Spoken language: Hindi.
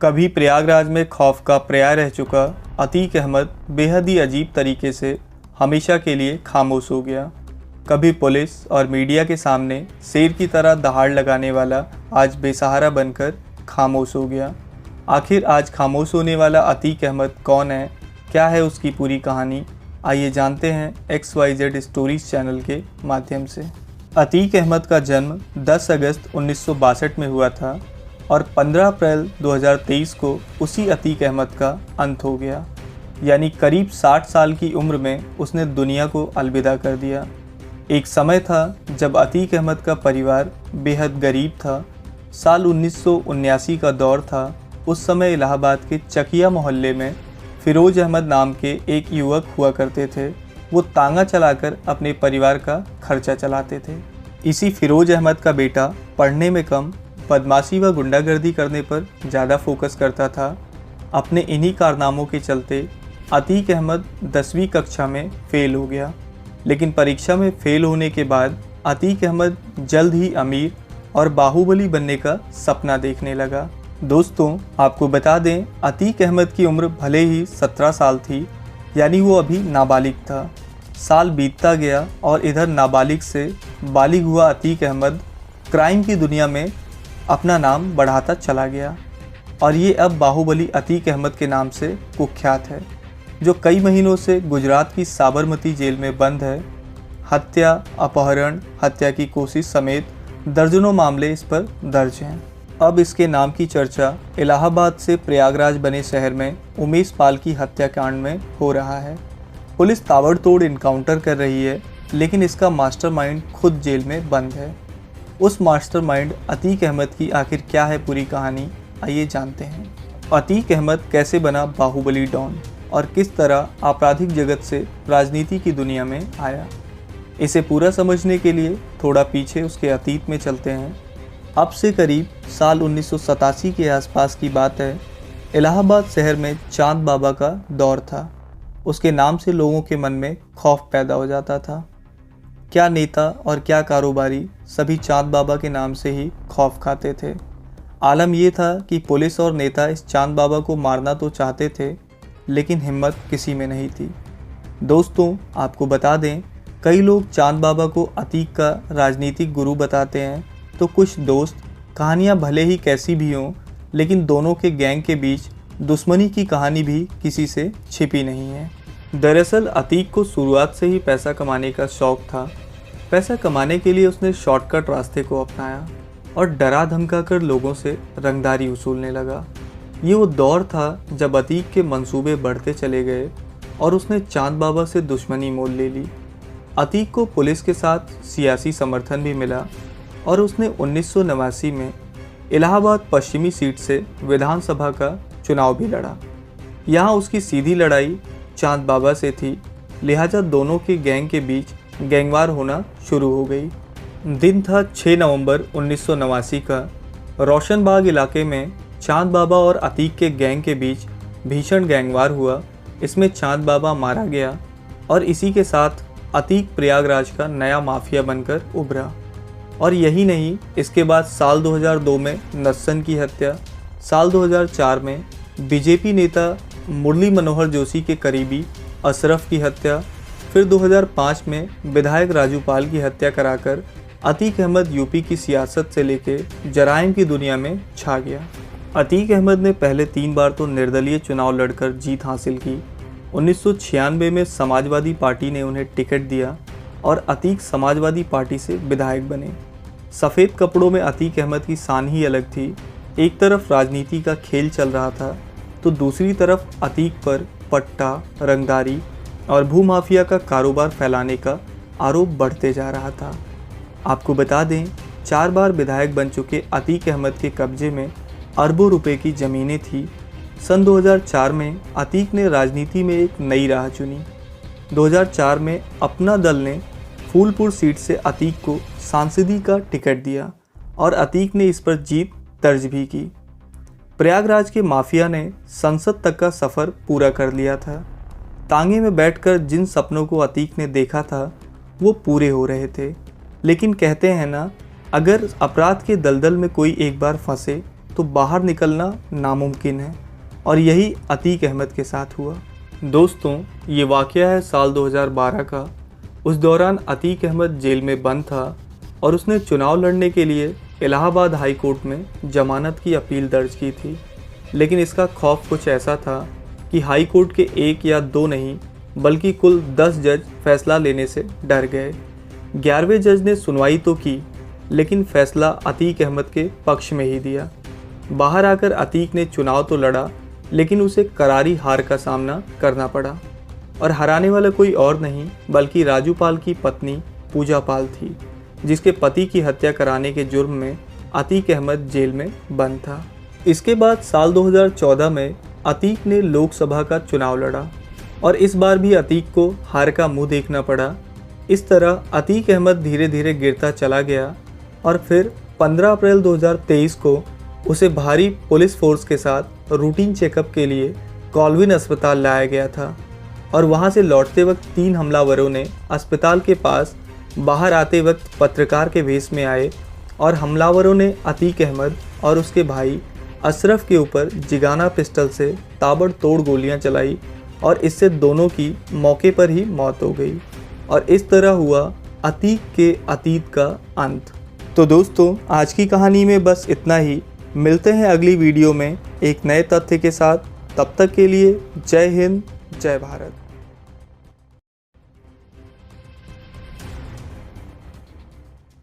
कभी प्रयागराज में खौफ का पर्याय रह चुका अतीक अहमद बेहद ही अजीब तरीके से हमेशा के लिए खामोश हो गया। कभी पुलिस और मीडिया के सामने शेर की तरह दहाड़ लगाने वाला आज बेसहारा बनकर खामोश हो गया। आखिर आज खामोश होने वाला अतीक अहमद कौन है, क्या है उसकी पूरी कहानी, आइए जानते हैं XYZ स्टोरीज चैनल के माध्यम से। अतीक अहमद का जन्म 10 अगस्त 1962 में हुआ था और 15 अप्रैल 2023 को उसी अतीक अहमद का अंत हो गया। यानी करीब 60 साल की उम्र में उसने दुनिया को अलविदा कर दिया। एक समय था जब अतीक अहमद का परिवार बेहद गरीब था। साल 1979 का दौर था। उस समय इलाहाबाद के चकिया मोहल्ले में फिरोज अहमद नाम के एक युवक हुआ करते थे। वो तांगा चलाकर अपने परिवार का खर्चा चलाते थे। इसी फिरोज अहमद का बेटा पढ़ने में कम, बदमाशी व गुंडागर्दी करने पर ज़्यादा फोकस करता था। अपने इन्हीं कारनामों के चलते अतीक अहमद 10वीं कक्षा में फ़ेल हो गया। लेकिन परीक्षा में फ़ेल होने के बाद अतीक अहमद जल्द ही अमीर और बाहुबली बनने का सपना देखने लगा। दोस्तों, आपको बता दें, अतीक अहमद की उम्र भले ही 17 साल थी, यानी वो अभी नाबालिग था। साल बीतता गया और इधर नाबालिग से बालिग हुआ अतीक अहमद क्राइम की दुनिया में अपना नाम बढ़ाता चला गया और ये अब बाहुबली अतीक अहमद के नाम से कुख्यात है, जो कई महीनों से गुजरात की साबरमती जेल में बंद है। हत्या, अपहरण, हत्या की कोशिश समेत दर्जनों मामले इस पर दर्ज हैं। अब इसके नाम की चर्चा इलाहाबाद से प्रयागराज बने शहर में उमेश पाल की हत्याकांड में हो रहा है। पुलिस ताबड़तोड़ इनकाउंटर कर रही है, लेकिन इसका मास्टरमाइंड खुद जेल में बंद है। उस मास्टरमाइंड अतीक अहमद की आखिर क्या है पूरी कहानी, आइए जानते हैं। अतीक अहमद कैसे बना बाहुबली डॉन और किस तरह आपराधिक जगत से राजनीति की दुनिया में आया, इसे पूरा समझने के लिए थोड़ा पीछे उसके अतीत में चलते हैं। अब से करीब साल 1987 के आसपास की बात है। इलाहाबाद शहर में चांद बाबा का दौर था। उसके नाम से लोगों के मन में खौफ पैदा हो जाता था। क्या नेता और क्या कारोबारी सभी चांद बाबा के नाम से ही खौफ खाते थे। आलम यह था कि पुलिस और नेता इस चांद बाबा को मारना तो चाहते थे, लेकिन हिम्मत किसी में नहीं थी। दोस्तों, आपको बता दें, कई लोग चांद बाबा को अतीक का राजनीतिक गुरु बताते हैं, तो कुछ दोस्त कहानियां भले ही कैसी भी हों, लेकिन दोनों के गैंग के बीच दुश्मनी की कहानी भी किसी से छिपी नहीं है। दरअसल अतीक को शुरुआत से ही पैसा कमाने का शौक था। पैसा कमाने के लिए उसने शॉर्टकट रास्ते को अपनाया और डरा धमका कर लोगों से रंगदारी वसूलने लगा। ये वो दौर था जब अतीक के मंसूबे बढ़ते चले गए और उसने चांद बाबा से दुश्मनी मोल ले ली। अतीक को पुलिस के साथ सियासी समर्थन भी मिला और उसने 1989 में इलाहाबाद पश्चिमी सीट से विधानसभा का चुनाव भी लड़ा। यहाँ उसकी सीधी लड़ाई चांद बाबा से थी, लिहाजा दोनों के गैंग के बीच गैंगवार होना शुरू हो गई। दिन था 6 नवंबर 1989 का। रोशनबाग इलाके में चांद बाबा और अतीक के गैंग के बीच भीषण गैंगवार हुआ। इसमें चांद बाबा मारा गया और इसी के साथ अतीक प्रयागराज का नया माफिया बनकर उभरा। और यही नहीं, इसके बाद साल 2002 में नस्सन की हत्या, साल 2004 में बीजेपी नेता मुरली मनोहर जोशी के करीबी अशरफ की हत्या, फिर 2005 में विधायक राजू पाल की हत्या कराकर अतीक अहमद यूपी की सियासत से लेके जराइम की दुनिया में छा गया। अतीक अहमद ने पहले 3 बार तो निर्दलीय चुनाव लड़कर जीत हासिल की। 1996 में समाजवादी पार्टी ने उन्हें टिकट दिया और अतीक समाजवादी पार्टी से विधायक बने। सफ़ेद कपड़ों में अतीक अहमद की शान ही अलग थी। एक तरफ राजनीति का खेल चल रहा था, तो दूसरी तरफ अतीक पर पट्टा, रंगदारी और भूमाफिया का कारोबार फैलाने का आरोप बढ़ते जा रहा था। आपको बता दें, 4 बार विधायक बन चुके अतीक अहमद के कब्जे में अरबों रुपए की ज़मीनें थी। सन 2004 में अतीक ने राजनीति में एक नई राह चुनी। 2004 में अपना दल ने फूलपुर सीट से अतीक को सांसदी का टिकट दिया और अतीक ने इस पर जीत दर्ज भी की। प्रयागराज के माफिया ने संसद तक का सफ़र पूरा कर लिया था। तांगे में बैठकर जिन सपनों को अतीक ने देखा था वो पूरे हो रहे थे। लेकिन कहते हैं ना, अगर अपराध के दलदल में कोई एक बार फंसे तो बाहर निकलना नामुमकिन है, और यही अतीक अहमद के साथ हुआ। दोस्तों, ये वाक़या है साल 2012 का। उस दौरान अतीक अहमद जेल में बंद था और उसने चुनाव लड़ने के लिए इलाहाबाद हाई कोर्ट में जमानत की अपील दर्ज की थी। लेकिन इसका खौफ कुछ ऐसा था कि हाई कोर्ट के 1 या 2 नहीं बल्कि कुल 10 जज फैसला लेने से डर गए। 11वें जज ने सुनवाई तो की, लेकिन फैसला अतीक अहमद के पक्ष में ही दिया। बाहर आकर अतीक ने चुनाव तो लड़ा, लेकिन उसे करारी हार का सामना करना पड़ा, और हराने वाला कोई और नहीं बल्कि राजू पाल की पत्नी पूजा पाल थी, जिसके पति की हत्या कराने के जुर्म में अतीक अहमद जेल में बंद था। इसके बाद साल 2014 में अतीक ने लोकसभा का चुनाव लड़ा, और इस बार भी अतीक को हार का मुंह देखना पड़ा। इस तरह अतीक अहमद धीरे धीरे गिरता चला गया, और फिर 15 अप्रैल 2023 को उसे भारी पुलिस फोर्स के साथ रूटीन चेकअप के लिए कॉल्विन अस्पताल लाया गया था, और वहां से लौटते वक्त 3 हमलावरों ने अस्पताल के पास बाहर आते वक्त पत्रकार के भेष में आए, और हमलावरों ने अतीक अहमद और उसके भाई अशरफ के ऊपर जिगाना पिस्टल से ताबड़तोड़ गोलियां चलाई, और इससे दोनों की मौके पर ही मौत हो गई। और इस तरह हुआ अतीक के अतीत का अंत। तो दोस्तों, आज की कहानी में बस इतना ही। मिलते हैं अगली वीडियो में एक नए तथ्य के साथ। तब तक के लिए जय हिंद, जय भारत।